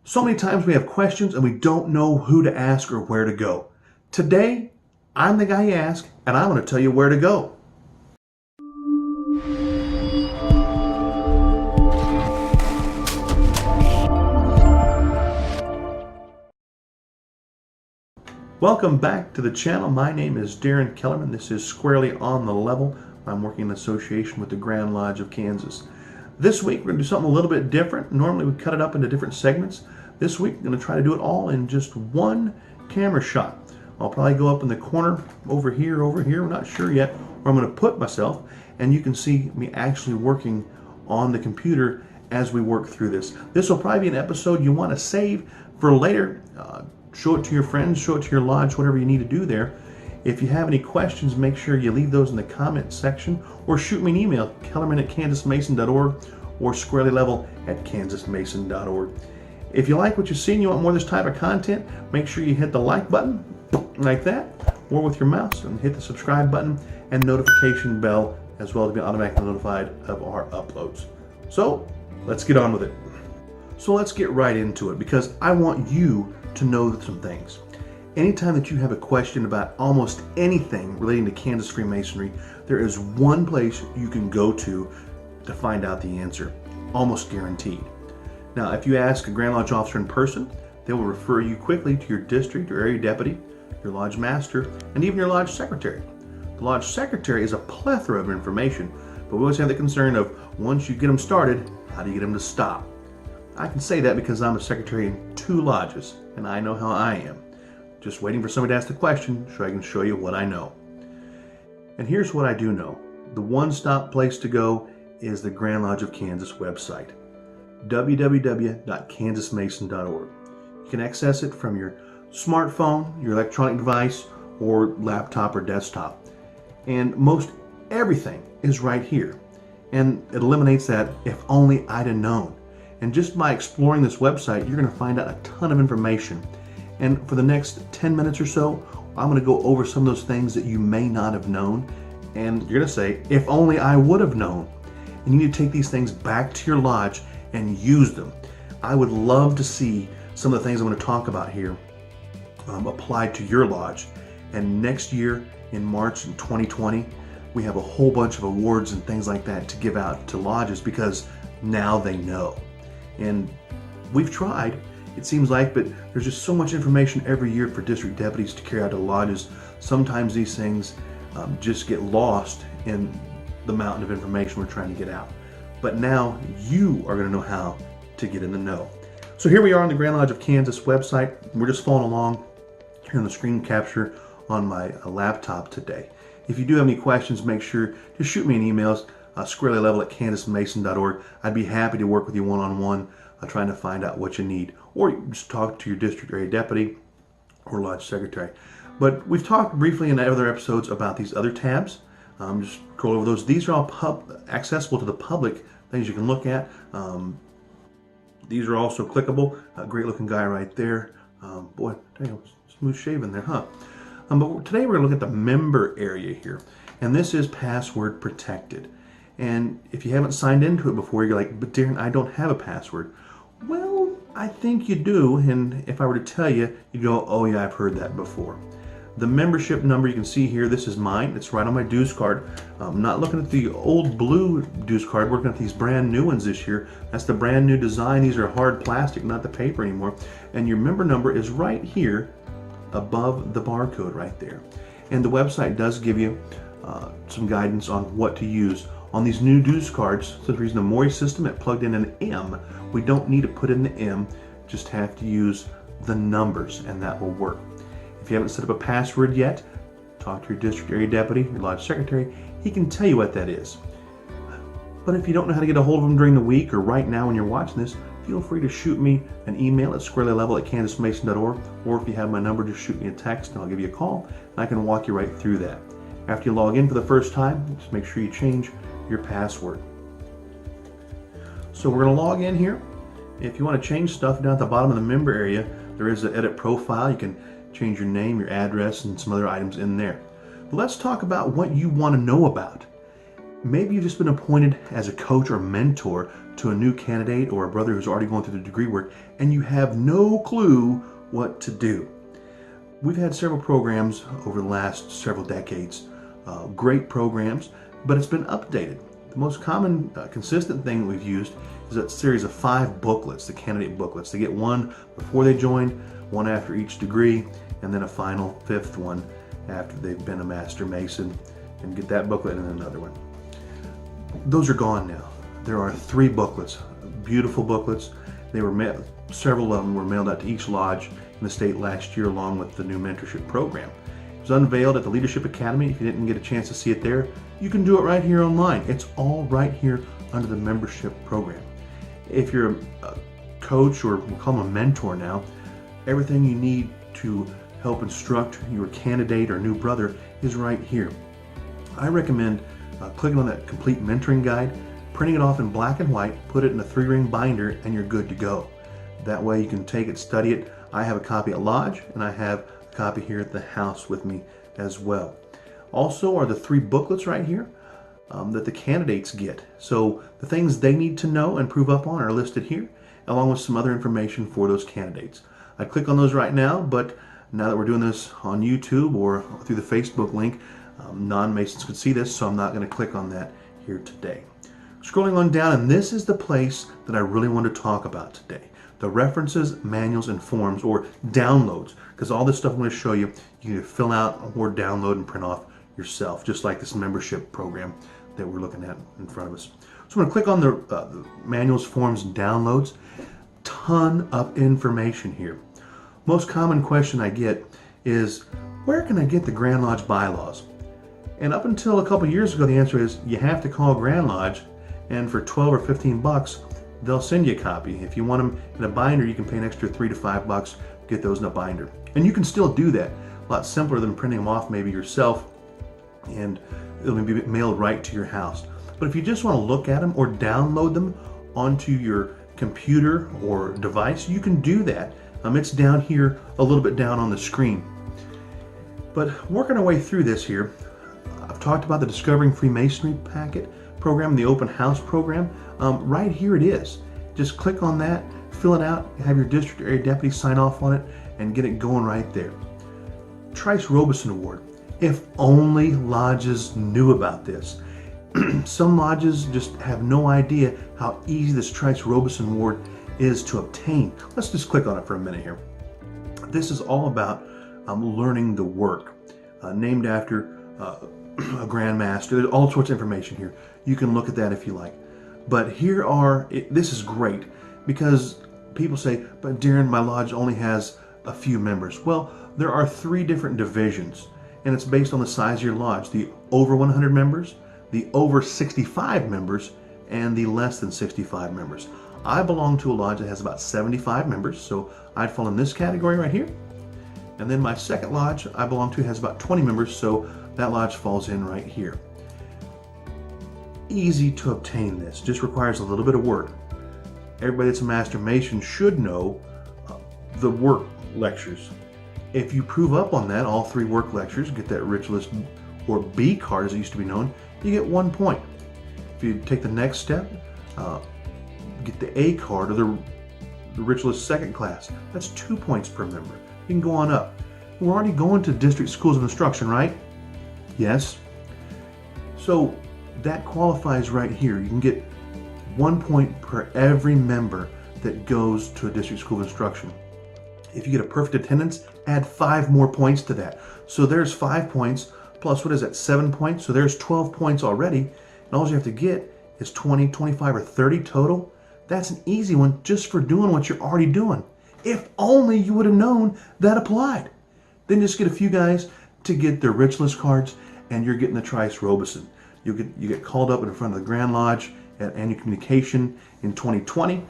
So many times we have questions and we don't know who to ask or where to go. Today, I'm the guy you ask, and I'm going to tell you where to go. Welcome back to the channel. My name is Darren Kellerman. This is Squarely on the Level. I'm working in association with the Grand Lodge of Kansas. This week, we're going to do something a little bit different. Normally, we cut it up into different segments. This week, we're going to try to do it all in just one camera shot. I'll probably go up in the corner over here, we're not sure yet, where I'm going to put myself, and you can see me actually working on the computer as we work through this. This will probably be an episode you want to save for later. Show it to your friends, show it to your lodge, whatever you need to do there. If you have any questions, make sure you leave those in the comment section or shoot me an email, kellerman@kansasmason.org or squarelylevel@kansasmason.org. If you like what you see and you want more of this type of content, make sure you hit the like button like that, or with your mouse, and hit the subscribe button and notification bell as well to be automatically notified of our uploads. So let's get on with it. So let's get right into it, because I want you to know some things. Anytime that you have a question about almost anything relating to Kansas Freemasonry, there is one place you can go to find out the answer, almost guaranteed. Now, if you ask a Grand Lodge officer in person, they will refer you quickly to your district or area deputy, your lodge master, and even your lodge secretary. The lodge secretary is a plethora of information, but we always have the concern of, once you get them started, how do you get them to stop? I can say that because I'm a secretary in 2 lodges, and I know how I am. Just waiting for somebody to ask the question so I can show you what I know. And here's what I do know. The one-stop place to go is the Grand Lodge of Kansas website, www.kansasmason.org. You can access it from your smartphone, your electronic device, or laptop or desktop. And most everything is right here. And it eliminates that "if only I'd have known." And just by exploring this website, you're going to find out a ton of information. And for the next 10 minutes or so, I'm going to go over some of those things that you may not have known. And you're going to say, if only I would have known. And you need to take these things back to your lodge and use them. I would love to see some of the things I'm going to talk about here applied to your lodge. And next year, in March in 2020, we have a whole bunch of awards and things like that to give out to lodges, because now they know. And we've tried, it seems like, but there's just so much information every year for district deputies to carry out to lodges. Sometimes these things just get lost in the mountain of information we're trying to get out. But now you are going to know how to get in the know. So here we are on the Grand Lodge of Kansas website. We're just following along here on the screen capture on my laptop today. If you do have any questions, make sure to shoot me an email, squarelylevel@kansasmason.org. I'd be happy to work with you one-on-one, trying to find out what you need, or you just talk to your district area deputy or lodge secretary. But we've talked briefly in other episodes about these other tabs. Just go over those. These are all accessible to the public, things you can look at. These are also clickable. A great looking guy right there. Boy, dang, smooth shaven there, huh? But today we're going to look at the member area here. And this is password protected. And if you haven't signed into it before, you're like, but Darren, I don't have a password. Well, I think you do. And if I were to tell you, you'd go, oh yeah, I've heard that before. The membership number you can see here, this is mine. It's right on my dues card. I'm not looking at the old blue dues card, working at these brand new ones this year. That's the brand new design. These are hard plastic, not the paper anymore. And your member number is right here above the barcode right there. And the website does give you some guidance on what to use. On these new dues cards, so the reason the Mori system, it plugged in an M. We don't need to put in the M, just have to use the numbers, and that will work. If you haven't set up a password yet, talk to your district area deputy, your lodge secretary. He can tell you what that is. But if you don't know how to get a hold of him during the week or right now when you're watching this, feel free to shoot me an email at squarelylevel@kansasmason.org, or if you have my number, just shoot me a text and I'll give you a call and I can walk you right through that. After you log in for the first time, just make sure you change your password. So we're going to log in here. If you want to change stuff, down at the bottom of the member area, there is an edit profile. You can change your name, your address, and some other items in there. But let's talk about what you want to know about. Maybe you've just been appointed as a coach or mentor to a new candidate or a brother who's already going through the degree work and you have no clue what to do. We've had several programs over the last several decades, great programs, but it's been updated. The most common consistent thing we've used is a series of 5 booklets, the candidate booklets. They get one before they join, one after each degree, and then a final 5th one after they've been a Master Mason, and get that booklet and another one. Those are gone now. There are 3 booklets, beautiful booklets. They were several of them were mailed out to each lodge in the state last year along with the new mentorship program. It was unveiled at the Leadership Academy. If you didn't get a chance to see it there, you can do it right here online. It's all right here under the membership program. If you're a coach, or we'll call them a mentor now, everything you need to help instruct your candidate or new brother is right here. I recommend clicking on that complete mentoring guide, printing it off in black and white, put it in a 3-ring binder, and you're good to go. That way you can take it, study it. I have a copy at Lodge, and I have a copy here at the house with me as well. Also are the 3 booklets right here that the candidates get. So the things they need to know and prove up on are listed here, along with some other information for those candidates. I'd click on those right now, but now that we're doing this on YouTube or through the Facebook link, non-Masons could see this, so I'm not going to click on that here today. Scrolling on down, and this is the place that I really want to talk about today. The references, manuals, and forms, or downloads, because all this stuff I'm going to show you, you can either fill out or download and print off yourself, just like this membership program that we're looking at in front of us. So I'm going to click on the manuals, forms, and downloads. Ton of information here. Most common question I get is, where can I get the Grand Lodge bylaws? And up until a couple years ago, the answer is you have to call Grand Lodge, and for 12 or 15 bucks, they'll send you a copy. If you want them in a binder, you can pay an extra $3 to $5 to get those in a binder. And you can still do that. A lot simpler than printing them off maybe yourself, and it'll be mailed right to your house. But if you just want to look at them or download them onto your computer or device, you can do that. It's down here, a little bit down on the screen. But working our way through this here, I've talked about the Discovering Freemasonry packet program, the open house program. Right here it is. Just click on that, fill it out, have your district area deputy sign off on it, and get it going right there. Trice Robeson Award. If only lodges knew about this. Some lodges just have no idea how easy this Trice Robeson Award is to obtain. Let's just click on it for a minute here. This is all about learning the work, named after a Grand Master. There's all sorts of information here. You can look at that if you like. But here are, this is great because people say, but Darren, my lodge only has a few members. Well, there are 3 different divisions, and it's based on the size of your lodge. The over 100 members, the over 65 members, and the less than 65 members. I belong to a lodge that has about 75 members, so I'd fall in this category right here. And then my second lodge I belong to has about 20 members, so that lodge falls in right here. Easy to obtain this, just requires a little bit of work. Everybody that's a Master Mason should know the work lectures. If you prove up on that, all 3 work lectures, get that Ritualist or B card as it used to be known, you get 1 point. If you take the next step, get the A card or the Ritualist second class, that's 2 points per member. You can go on up. We're already going to district schools of instruction, right? Yes. So that qualifies right here. You can get 1 point per every member that goes to a district school of instruction. If you get a perfect attendance, add 5 more points to that. So there's 5 points, plus what is that, 7 points? So there's 12 points already, and all you have to get is 20, 25, or 30 total. That's an easy one just for doing what you're already doing. If only you would have known that applied. Then just get a few guys to get their Ritualist cards, and you're getting the Trice Robeson. You get called up in front of the Grand Lodge at Annual Communication in 2020,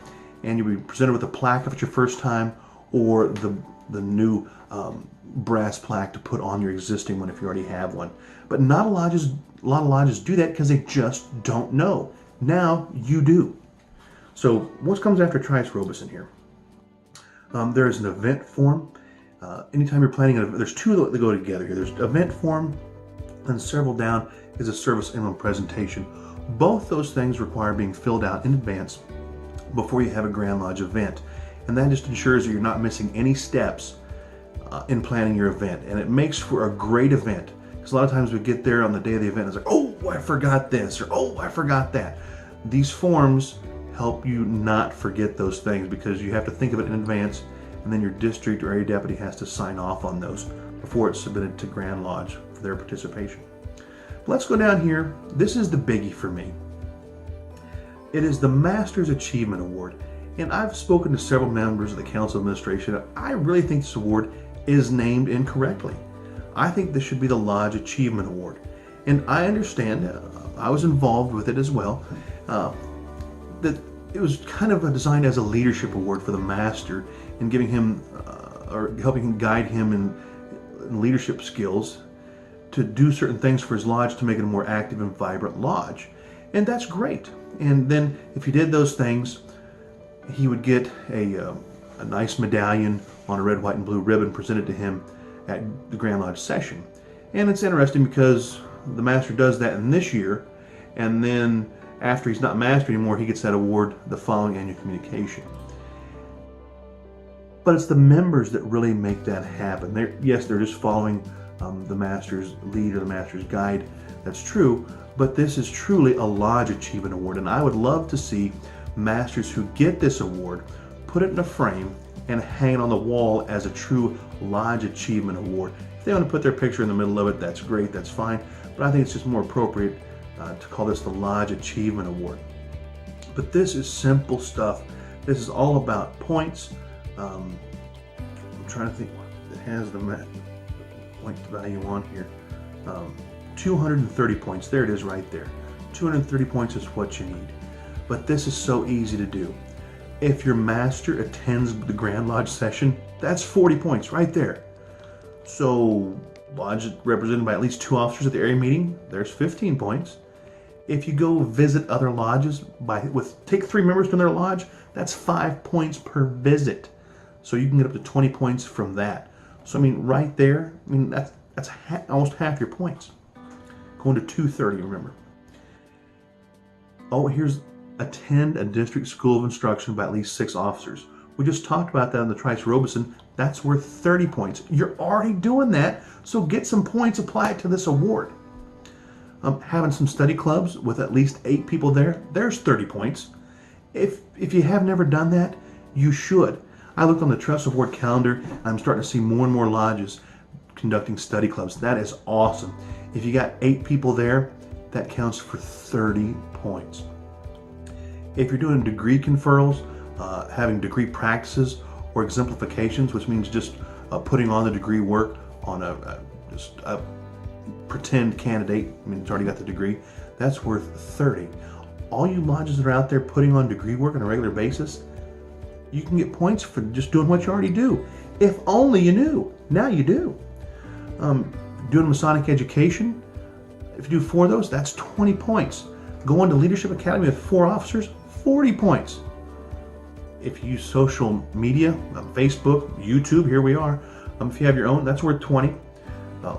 and you'll be presented with a plaque if it's your first time, or the new brass plaque to put on your existing one if you already have one. But not a lot of lodges do that because they just don't know. Now you do. So what comes after Trice Robeson here? There is an event form. Anytime you're planning an event, there's 2 that go together here. There's event form, and several down is a service emblem presentation. Both those things require being filled out in advance before you have a Grand Lodge event. And that just ensures that you're not missing any steps in planning your event. And it makes for a great event. Because a lot of times we get there on the day of the event and it's like, oh, I forgot this, or oh, I forgot that. These forms help you not forget those things because you have to think of it in advance, and then your district or area deputy has to sign off on those before it's submitted to Grand Lodge for their participation. Let's go down here. This is the biggie for me. It is the Master's Achievement Award. And I've spoken to several members of the Council of Administration. I really think this award is named incorrectly. I think this should be the Lodge Achievement Award. And I understand, I was involved with it as well, that it was kind of designed as a leadership award for the Master and giving him, or helping guide him in leadership skills to do certain things for his lodge to make it a more active and vibrant lodge. And that's great. And then if he did those things, he would get a nice medallion on a red, white, and blue ribbon presented to him at the Grand Lodge session. And it's interesting because the Master does that in this year, and then after he's not Master anymore, he gets that award the following annual communication. But it's the members that really make that happen. They're just following the Master's lead or the Master's guide. That's true, but this is truly a Lodge Achievement Award, and I would love to see Masters who get this award put it in a frame and hang it on the wall as a true Lodge Achievement Award. If they want to put their picture in the middle of it, that's great, that's fine. But I think it's just more appropriate to call this the Lodge Achievement Award. But this is simple stuff. This is all about points. I'm trying to think what it has the point value on here. 230 points. There it is right there. 230 points is what you need. But this is so easy to do. If your Master attends the Grand Lodge session, that's 40 points right there. So, lodge represented by at least 2 officers at the area meeting, there's 15 points. If you go visit other lodges, take 3 members from their lodge, that's 5 points per visit. So you can get up to 20 points from that. So I mean, right there, I mean that's almost half your points. Going to 230, remember. Oh, here's attend a district school of instruction by at least 6 officers. We just talked about that in the Trice Robeson. That's worth 30 points. You're already doing that, so get some points, apply it to this award. Having some study clubs with at least 8 people there, there's 30 points. If you have never done that, you should. I looked on the Trust Award calendar, and I'm starting to see more and more lodges conducting study clubs. That is awesome. If you got 8 people there, that counts for 30 points. If you're doing degree conferrals, having degree practices or exemplifications, which means just putting on the degree work on a pretend candidate, I mean, it's already got the degree, that's worth 30. All you lodges that are out there putting on degree work on a regular basis, you can get points for just doing what you already do. If only you knew. Now you do. Doing Masonic education, if you do 4 of those, that's 20 points. Going to Leadership Academy with 4 officers, 40 points. If you use social media, Facebook, YouTube, here we are. If you have your own, that's worth 20.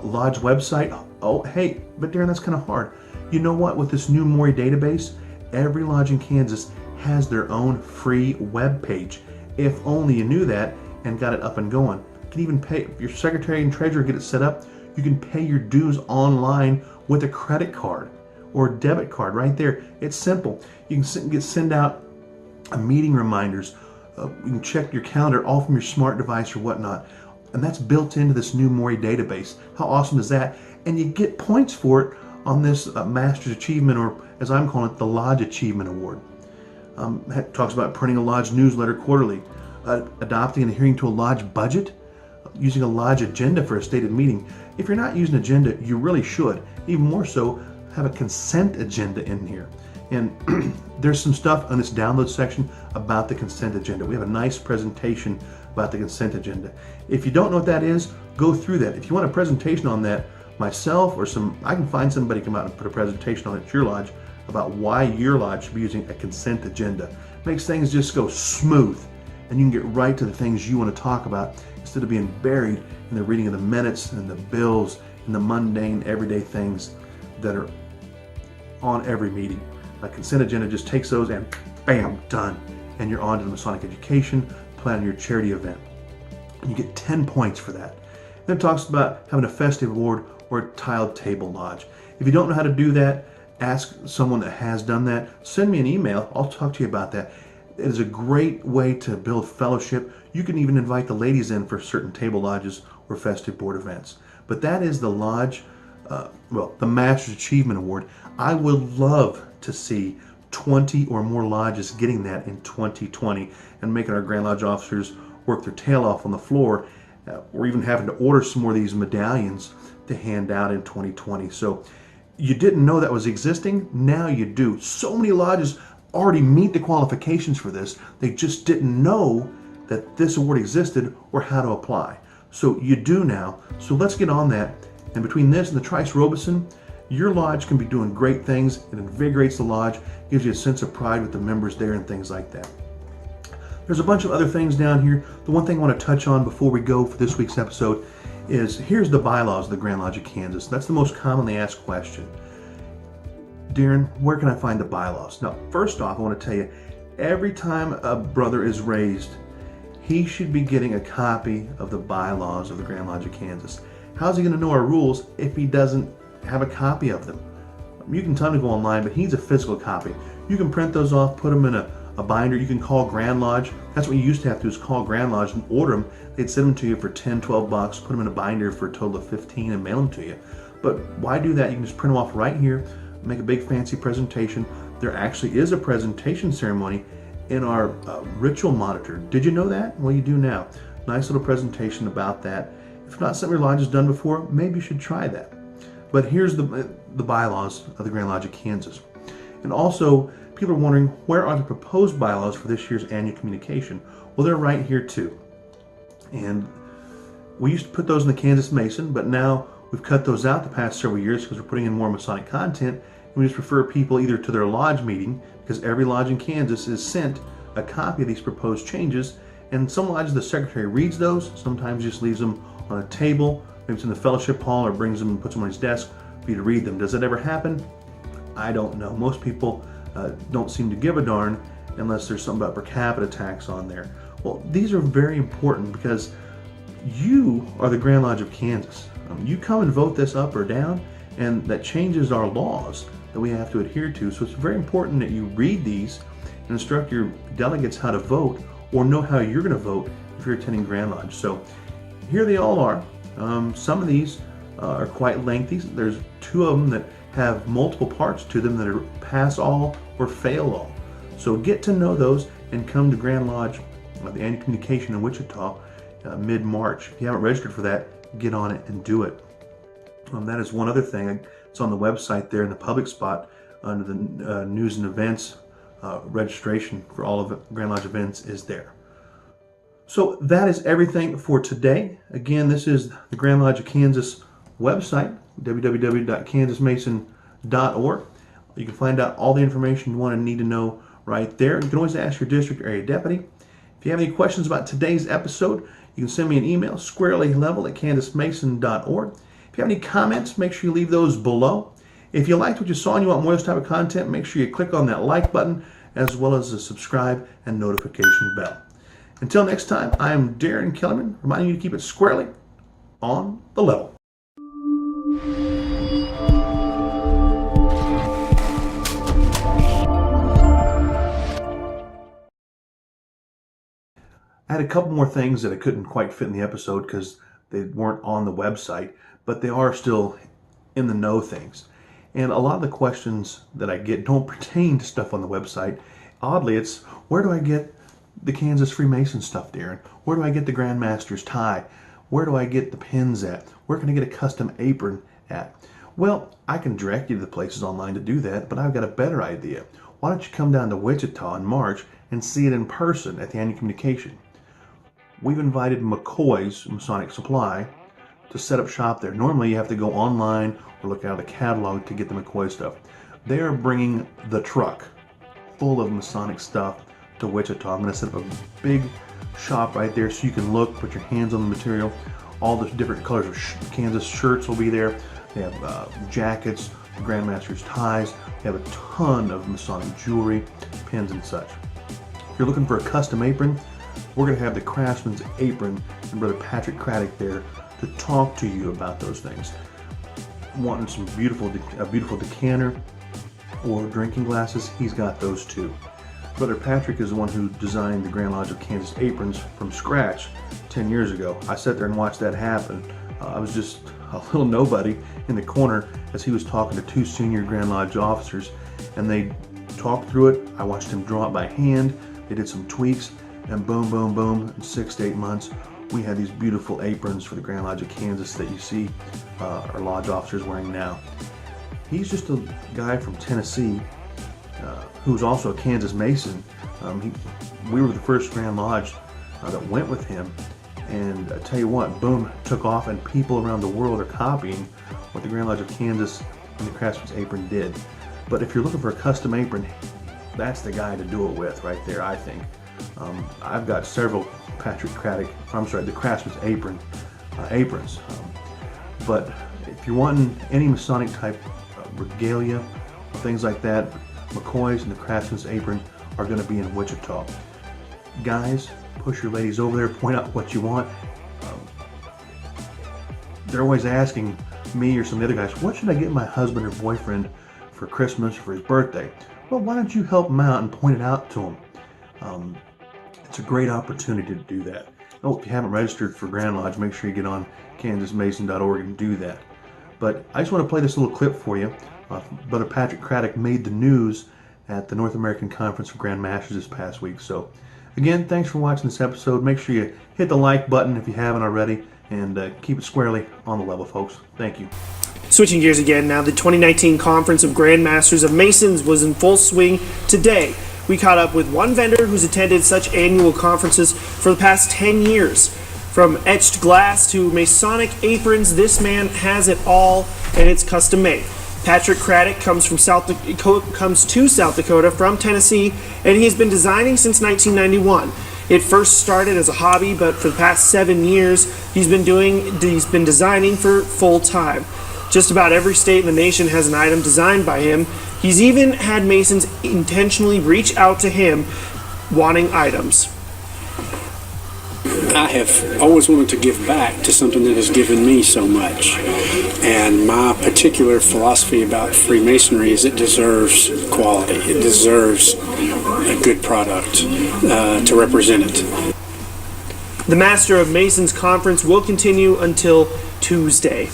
Lodge website, oh, hey, but Darren, that's kind of hard. You know what? With this new Maury database, every lodge in Kansas has their own free web page. If only you knew that and got it up and going. You can even pay, if your secretary and treasurer get it set up, you can pay your dues online with a credit card or a debit card right there. It's simple. You can send out meeting reminders. You can check your calendar all from your smart device or whatnot. And that's built into this new Maury database. How awesome is that? And you get points for it on this Master's Achievement, or as I'm calling it, the Lodge Achievement Award. It talks about printing a lodge newsletter quarterly, adopting and adhering to a lodge budget, using a lodge agenda for a stated meeting. If you're not using agenda, you really should. Even more so, have a consent agenda in here. And there's some stuff on this download section about the consent agenda. We have a nice presentation about the consent agenda. If you don't know what that is, go through that. If you want a presentation on that, myself or I can find somebody to come out and put a presentation on it at your lodge about why your lodge should be using a consent agenda. Makes things just go smooth, and you can get right to the things you want to talk about instead of being buried in the reading of the minutes and the bills and the mundane everyday things that are on every meeting. A consent agenda just takes those and bam, done. And you're on to the Masonic education, plan your charity event. And you get 10 points for that. Then it talks about having a festive award or a tiled table lodge. If you don't know how to do that, ask someone that has done that. Send me an email. I'll talk to you about that. It is a great way to build fellowship. You can even invite the ladies in for certain table lodges or festive board events. But that is the lodge, the Master's Achievement Award. I would love to see 20 or more lodges getting that in 2020 and making our Grand Lodge officers work their tail off on the floor, or even having to order some more of these medallions to hand out in 2020. So you didn't know that was existing, now you do. So many lodges already meet the qualifications for this, they just didn't know that this award existed or how to apply. So you do now, so let's get on that. And between this and the Trice Robeson, your lodge can be doing great things. It invigorates the lodge, gives you a sense of pride with the members there and things like that. There's a bunch of other things down here. The one thing I want to touch on before we go for this week's episode is, here's the bylaws of the Grand Lodge of Kansas. That's the most commonly asked question. Darren, where can I find the bylaws? Now, first off, I want to tell you, every time a brother is raised, he should be getting a copy of the bylaws of the Grand Lodge of Kansas. How's he going to know our rules if he doesn't have a copy of them? You can tell him to go online, but he needs a physical copy. You can print those off, put them in a binder. You can call Grand Lodge. That's what you used to have to do, is call Grand Lodge and order them. They'd send them to you for 10, 12 bucks, put them in a binder for a total of 15 and mail them to you. But why do that? You can just print them off right here, make a big fancy presentation. There actually is a presentation ceremony in our ritual monitor. Did you know that? Well, you do now. Nice little presentation about that. If not something your lodge has done before, maybe you should try that. But here's the bylaws of the Grand Lodge of Kansas. And also, people are wondering, where are the proposed bylaws for this year's annual communication? Well, they're right here too. And we used to put those in the Kansas Mason, but now we've cut those out the past several years because we're putting in more Masonic content. And we just refer people either to their lodge meeting, because every lodge in Kansas is sent a copy of these proposed changes. And some lodges, the secretary reads those, sometimes just leaves them on a table, maybe it's in the fellowship hall, or brings them and puts them on his desk for you to read them. Does that ever happen? I don't know. Most people don't seem to give a darn unless there's something about per capita tax on there. Well, these are very important because you are the Grand Lodge of Kansas. You come and vote this up or down, and that changes our laws that we have to adhere to. So it's very important that you read these and instruct your delegates how to vote, or know how you're going to vote if you're attending Grand Lodge. So here they all are. Some of these are quite lengthy. There's 2 of them that have multiple parts to them that are pass all or fail all. So get to know those and come to Grand Lodge, the annual communication in Wichita, mid-March. If you haven't registered for that, get on it and do it. That is one other thing. It's on the website there in the public spot under the news and events. Registration for all of Grand Lodge events is there. So that is everything for today. Again, this is the Grand Lodge of Kansas website, www.kansasmason.org. You can find out all the information you want and need to know right there. You can always ask your district area deputy. If you have any questions about today's episode, you can send me an email, squarelylevel@kansasmason.org. If you have any comments, make sure you leave those below. If you liked what you saw and you want more of this type of content, make sure you click on that like button, as well as the subscribe and notification bell. Until next time, I am Darren Kellerman, reminding you to keep it squarely on the level. I had a couple more things that I couldn't quite fit in the episode because they weren't on the website, but they are still in the know things. And a lot of the questions that I get don't pertain to stuff on the website. Oddly, it's, where do I get the Kansas Freemason stuff, Darren? Where do I get the Grand Master's tie? Where do I get the pins at? Where can I get a custom apron at? Well, I can direct you to the places online to do that, but I've got a better idea. Why don't you come down to Wichita in March and see it in person at the annual communication? We've invited McCoy's Masonic Supply to set up shop there. Normally you have to go online or look out of the catalog to get the McCoy stuff. They are bringing the truck full of Masonic stuff to Wichita. I'm going to set up a big shop right there so you can look, put your hands on the material. All the different colors of Kansas shirts will be there. They have jackets, Grandmaster's ties. We have a ton of Masonic jewelry, pins and such. If you're looking for a custom apron, we're going to have the Craftsman's Apron and Brother Patrick Craddock there to talk to you about those things. Wanting some beautiful decanter or drinking glasses, he's got those too. Brother Patrick is the one who designed the Grand Lodge of Kansas aprons from scratch 10 years ago. I sat there and watched that happen. I was just a little nobody in the corner as he was talking to two senior Grand Lodge officers, and they talked through it. I watched him draw it by hand. They did some tweaks, and boom, boom, boom, in 6 to 8 months, we had these beautiful aprons for the Grand Lodge of Kansas that you see our lodge officers wearing now. He's just a guy from Tennessee who's also a Kansas Mason. We were the first Grand Lodge that went with him, and I tell you what, boom, took off, and people around the world are copying what the Grand Lodge of Kansas and the Craftsman's Apron did. But if you're looking for a custom apron, that's the guy to do it with right there, I think. I've got several the Craftsman's Apron aprons. But if you're wanting any Masonic type regalia, or things like that, McCoy's and the Craftsman's Apron are going to be in Wichita. Guys, push your ladies over there, point out what you want. They're always asking me or some of the other guys, what should I get my husband or boyfriend for Christmas or for his birthday? Well, why don't you help them out and point it out to them? It's a great opportunity to do that. Oh, if you haven't registered for Grand Lodge, make sure you get on kansasmason.org and do that. But I just want to play this little clip for you. Brother Patrick Craddock made the news at the North American Conference of Grand Masters this past week. So again, thanks for watching this episode. Make sure you hit the like button if you haven't already, and keep it squarely on the level, folks. Thank you. Switching gears again now, the 2019 Conference of Grand Masters of Masons was in full swing today. We caught up with one vendor who's attended such annual conferences for the past 10 years. From etched glass to Masonic aprons, this man has it all, and it's custom made. Patrick Craddock comes to South Dakota from Tennessee, and he has been designing since 1991. It first started as a hobby, but for the past 7 years, he's been designing for full time. Just about every state in the nation has an item designed by him. He's even had Masons intentionally reach out to him wanting items. I have always wanted to give back to something that has given me so much. And my particular philosophy about Freemasonry is it deserves quality. It deserves a good product to represent it. The Master of Masons Conference will continue until Tuesday.